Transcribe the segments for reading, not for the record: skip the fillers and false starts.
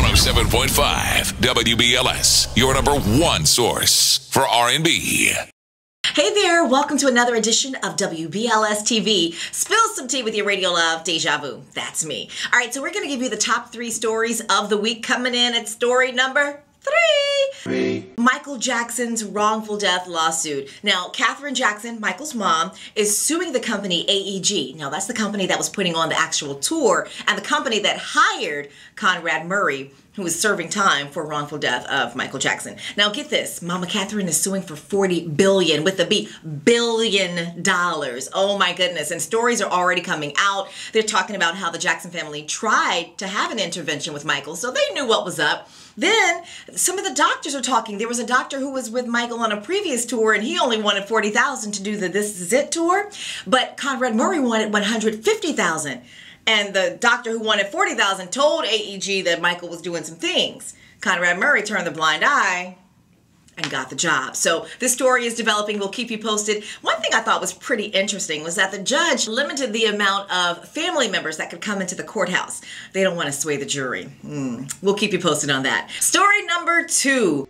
107.5 WBLS, your number one source for R&B. Hey there, welcome to another edition of WBLS TV. Spill some tea with your radio love, Déjà Vu. That's me. All right, so we're going to give you the top 3 stories of the week. Coming in at story number 3. Michael Jackson's wrongful death lawsuit. Now, Katherine Jackson, Michael's mom, is suing the company AEG. Now, that's the company that was putting on the actual tour and the company that hired Conrad Murray, who was serving time for wrongful death of Michael Jackson. Now, get this. Mama Katherine is suing for $40 billion, with the B, billion dollars. Oh my goodness. And stories are already coming out. They're talking about how the Jackson family tried to have an intervention with Michael, so they knew what was up. Then some of the doctors are talking. There was a doctor who was with Michael on a previous tour, and he only wanted $40,000 to do the This Is It tour, but Conrad Murray wanted $150,000. And the doctor who wanted $40,000 told AEG that Michael was doing some things. Conrad Murray turned the blind eye and got the job. So this story is developing. We'll keep you posted. One thing I thought was pretty interesting was that the judge limited the amount of family members that could come into the courthouse. They don't want to sway the jury. We'll keep you posted on that. Story number 2.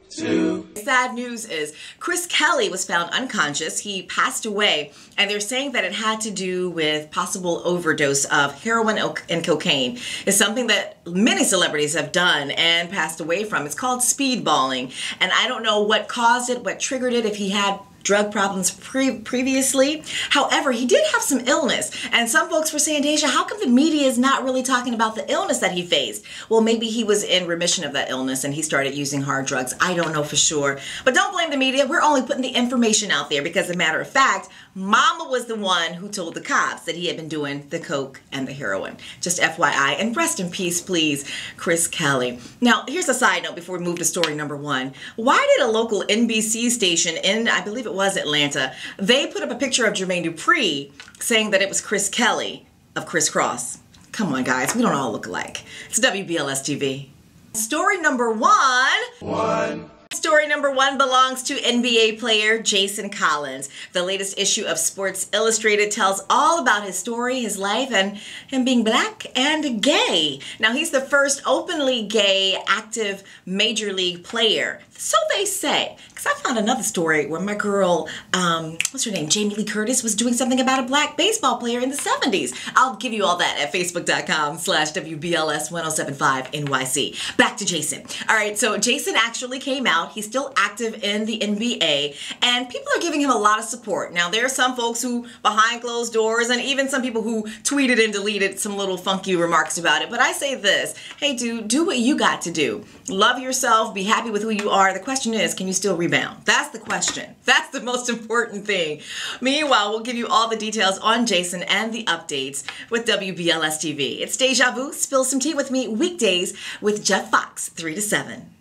Sad news is Chris Kelly was found unconscious. He passed away, and they're saying that it had to do with possible overdose of heroin and cocaine. It's something that many celebrities have done and passed away from. It's called speedballing, and I don't know what caused it, what triggered it, if he had drug problems previously. However, he did have some illness, and some folks were saying, Deja, how come the media is not really talking about the illness that he faced? Well, maybe he was in remission of that illness and he started using hard drugs. I don't know for sure, but don't blame the media. We're only putting the information out there because, as a matter of fact, Mama was the one who told the cops that he had been doing the coke and the heroin. Just FYI, and rest in peace, please, Chris Kelly. Now, here's a side note before we move to story number 1. Why did a local NBC station in, I believe it was Atlanta, they put up a picture of Jermaine Dupri saying that it was Chris Kelly of Criss Cross? Come on, guys, we don't all look alike. It's WBLS TV. Story number 1. Story number 1 belongs to NBA player Jason Collins. The latest issue of Sports Illustrated tells all about his story, his life, and him being black and gay. Now, he's the first openly gay, active Major League player. So they say. Because I found another story where my girl, what's her name, Jamie Lee Curtis, was doing something about a black baseball player in the 70s. I'll give you all that at facebook.com/WBLS1075NYC. Back to Jason. All right, so Jason actually came out. He's still active in the NBA, and people are giving him a lot of support. Now, there are some folks who, behind closed doors, and even some people who tweeted and deleted some little funky remarks about it. But I say this, hey, dude, do what you got to do. Love yourself. Be happy with who you are. The question is, can you still rebound? That's the question. That's the most important thing. Meanwhile, we'll give you all the details on Jason and the updates with WBLS TV. It's Deja Vu. Spill some tea with me weekdays with Jeff Fox, 3 to 7.